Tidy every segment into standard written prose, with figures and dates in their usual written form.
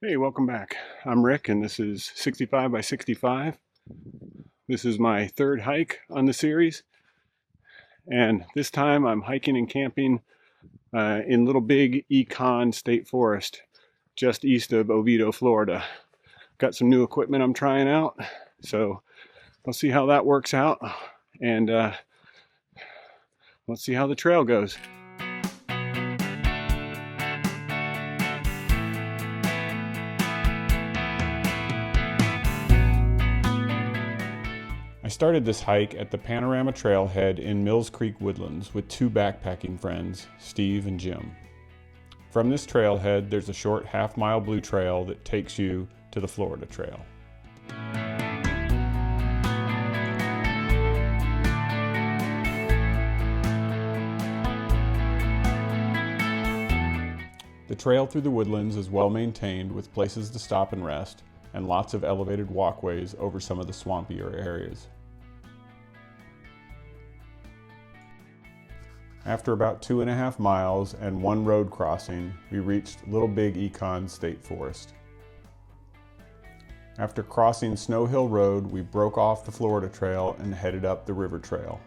Hey, welcome back. I'm Rick, and this is 65 by 65. This is my third hike on the series, and this time I'm hiking and camping in Little Big Econ State Forest, just east of Oviedo, Florida. Got some new equipment I'm trying out, so we'll see how that works out, and let's see how the trail goes. I started this hike at the Panorama Trailhead in Mills Creek Woodlands with two backpacking friends, Steve and Jim. From this trailhead, there's a short half-mile blue trail that takes you to the Florida Trail. The trail through the woodlands is well maintained with places to stop and rest, and lots of elevated walkways over some of the swampier areas. After about 2.5 miles and one road crossing, we reached Little Big Econ State Forest. After crossing Snow Hill Road, we broke off the Florida Trail and headed up the River Trail.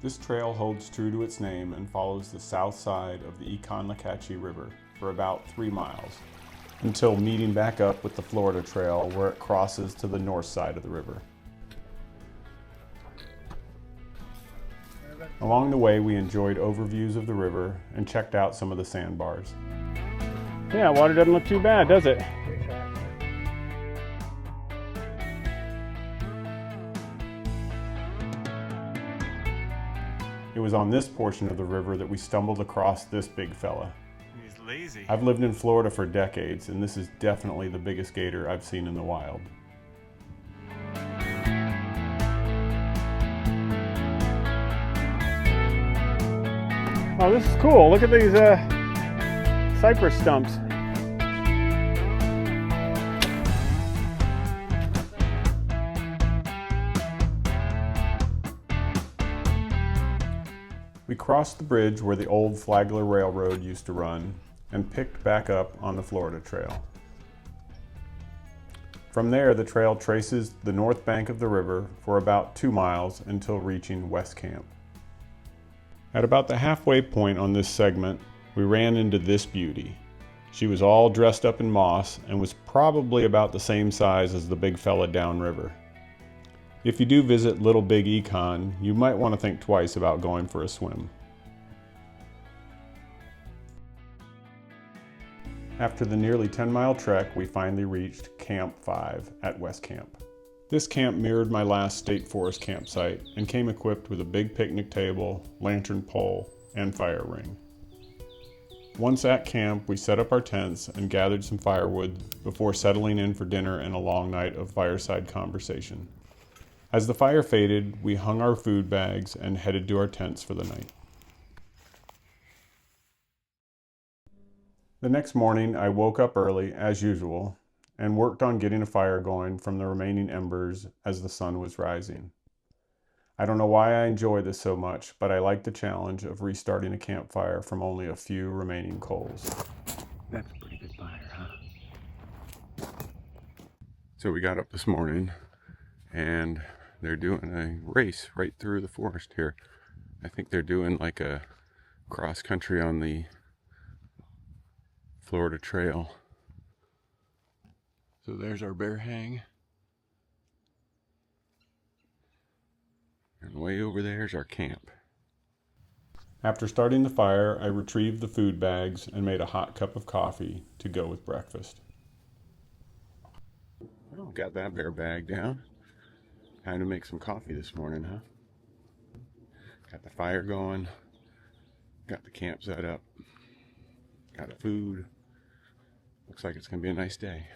This trail holds true to its name and follows the south side of the Econ-Lacatchie River for about 3 miles, until meeting back up with the Florida Trail where it crosses to the north side of the river. Along the way, we enjoyed overviews of the river and checked out some of the sandbars. Yeah, water doesn't look too bad, does it? It was on this portion of the river that we stumbled across this big fella. He's lazy. I've lived in Florida for decades, and this is definitely the biggest gator I've seen in the wild. Oh, this is cool. Look at these cypress stumps. We crossed the bridge where the old Flagler Railroad used to run and picked back up on the Florida Trail. From there, the trail traces the north bank of the river for about 2 miles until reaching West Camp. At about the halfway point on this segment, we ran into this beauty. She was all dressed up in moss and was probably about the same size as the big fella downriver. If you do visit Little Big Econ, you might want to think twice about going for a swim. After the nearly 10-mile trek, we finally reached Camp 5 at West Camp. This camp mirrored my last state forest campsite and came equipped with a big picnic table, lantern pole, and fire ring. Once at camp, we set up our tents and gathered some firewood before settling in for dinner and a long night of fireside conversation. As the fire faded, we hung our food bags and headed to our tents for the night. The next morning, I woke up early, as usual, and worked on getting a fire going from the remaining embers as the sun was rising. I don't know why I enjoy this so much, but I like the challenge of restarting a campfire from only a few remaining coals. That's a pretty good fire, huh? So we got up this morning, and they're doing a race right through the forest here. I think they're doing like a cross country on the Florida Trail. So there's our bear hang. And way over there is our camp. After starting the fire, I retrieved the food bags and made a hot cup of coffee to go with breakfast. Oh, got that bear bag down. Time to make some coffee this morning, huh? Got the fire going. Got the camp set up. Got the food. Looks like it's gonna be a nice day.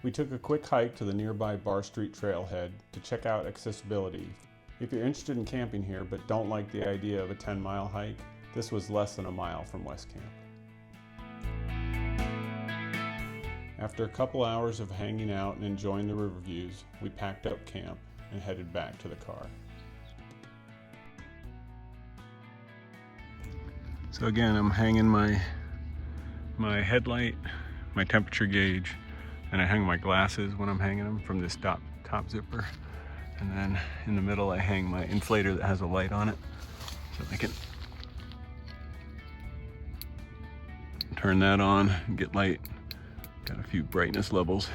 We took a quick hike to the nearby Bar Street trailhead to check out accessibility. If you're interested in camping here but don't like the idea of a 10-mile hike, this was less than a mile from West Camp. After a couple hours of hanging out and enjoying the river views, we packed up camp and headed back to the car. So again, I'm hanging my headlight, my temperature gauge, and I hang my glasses when I'm hanging them from this top zipper. And then in the middle I hang my inflator that has a light on it, so I can turn that on and get light. Got a few brightness levels,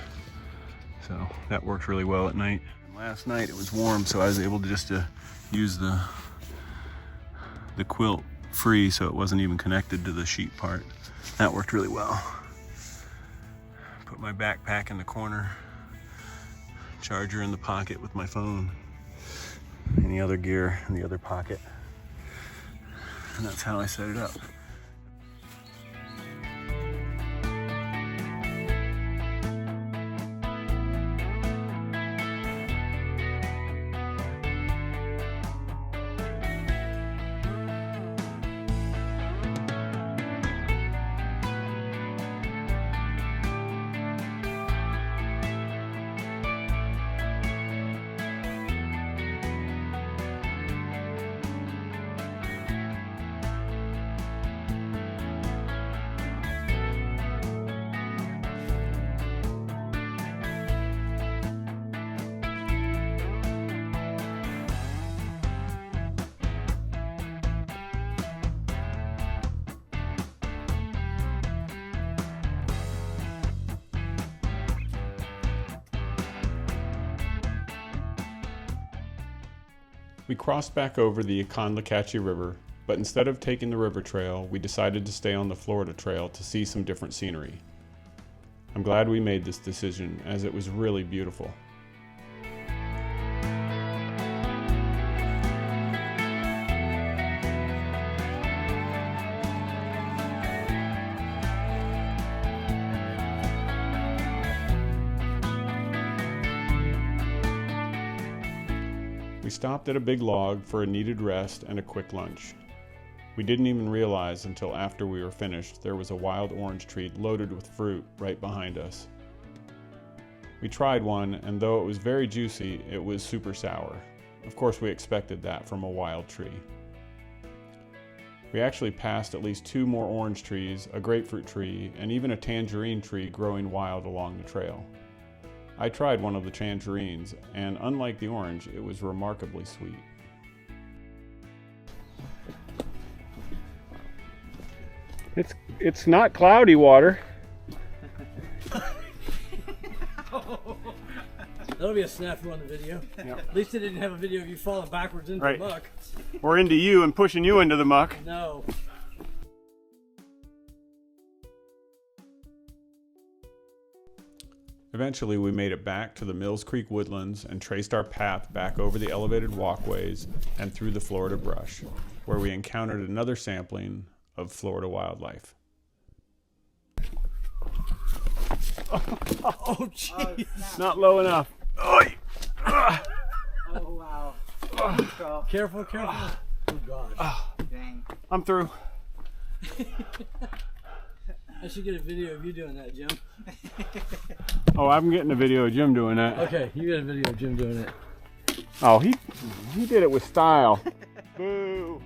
so that works really well at night. And last night it was warm, so I was able to just use the quilt free, so it wasn't even connected to the sheet part. That worked really well. Put my backpack in the corner, charger in the pocket with my phone, any other gear in the other pocket, and that's how I set it up. We crossed back over the Econ River, but instead of taking the river trail, we decided to stay on the Florida Trail to see some different scenery. I'm glad we made this decision, as it was really beautiful. We stopped at a big log for a needed rest and a quick lunch. We didn't even realize until after we were finished there was a wild orange tree loaded with fruit right behind us. We tried one, and though it was very juicy, it was super sour. Of course, we expected that from a wild tree. We actually passed at least 2 more orange trees, a grapefruit tree, and even a tangerine tree growing wild along the trail. I tried one of the tangerines, and unlike the orange, it was remarkably sweet. It's not cloudy water. That'll be a snafu on the video. Yep. At least it didn't have a video of you falling backwards into the muck. Or into you and pushing you into the muck. No. Eventually, we made it back to the Mills Creek woodlands and traced our path back over the elevated walkways and through the Florida brush, where we encountered another sampling of Florida wildlife. Oh, jeez. Not low enough. Oh, wow. Careful, careful. Oh, God. Dang. I'm through. I should get a video of you doing that, Jim. Oh, I'm getting a video of Jim doing that. Okay, you got a video of Jim doing it. Oh, he did it with style. Boo.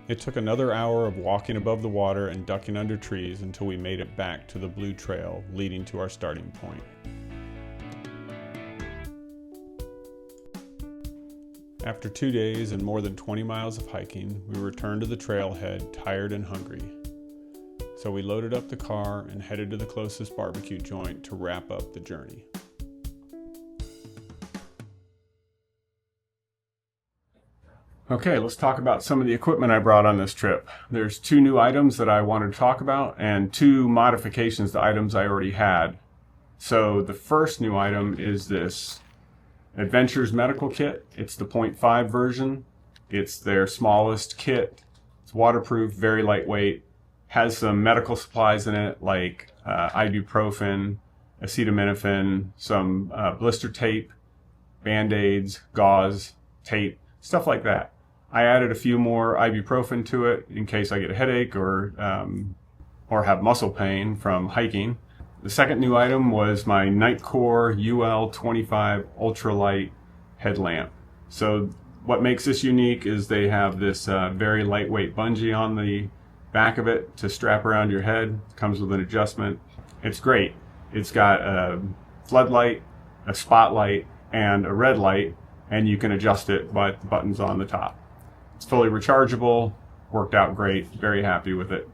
It took another hour of walking above the water and ducking under trees until we made it back to the blue trail leading to our starting point. After 2 days and more than 20 miles of hiking, we returned to the trailhead tired and hungry. So we loaded up the car and headed to the closest barbecue joint to wrap up the journey. Okay, let's talk about some of the equipment I brought on this trip. There's 2 new items that I wanted to talk about and 2 modifications to items I already had. So the first new item is this Adventures Medical Kit. It's the 0.5 version. It's their smallest kit. It's waterproof, very lightweight, has some medical supplies in it like ibuprofen acetaminophen, some blister tape, Band-Aids, gauze, tape, stuff like that. I added a few more ibuprofen to it in case I get a headache or have muscle pain from hiking. The second new item was my Nightcore UL25 ultralight headlamp. So what makes this unique is they have this very lightweight bungee on the back of it to strap around your head. It comes with an adjustment. It's great. It's got a floodlight, a spotlight, and a red light, and you can adjust it by the buttons on the top. It's fully rechargeable, worked out great, very happy with it.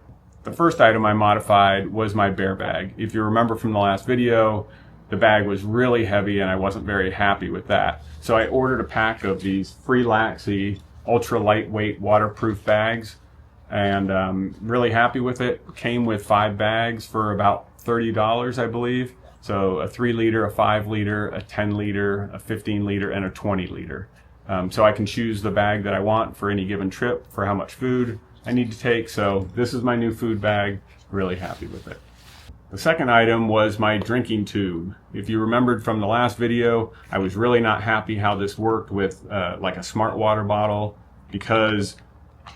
The first item I modified was my bear bag. If you remember from the last video, the bag was really heavy and I wasn't very happy with that. So I ordered a pack of these Freelaxy ultra lightweight waterproof bags, and really happy with it. Came with 5 bags for about $30, I believe. So a 3 liter, a 5 liter, a 10 liter, a 15 liter, and a 20 liter. So I can choose the bag that I want for any given trip, for how much food I need to take. So this is my new food bag, really happy with it. The second item was my drinking tube. If you remembered from the last video, I was really not happy how this worked with like a smart water bottle, because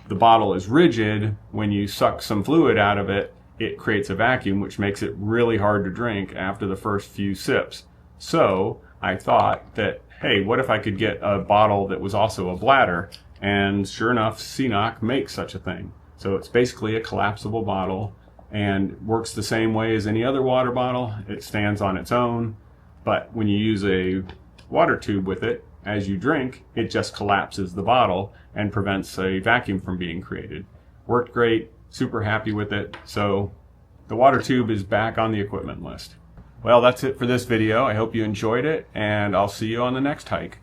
the bottle is rigid. When you suck some fluid out of it, it creates a vacuum, which makes it really hard to drink after the first few sips. So I thought that, hey, what if I could get a bottle that was also a bladder? And sure enough, CNOC makes such a thing. So it's basically a collapsible bottle and works the same way as any other water bottle. It stands on its own, but when you use a water tube with it, as you drink, it just collapses the bottle and prevents a vacuum from being created. Worked great, super happy with it. So the water tube is back on the equipment list. Well, that's it for this video. I hope you enjoyed it, and I'll see you on the next hike.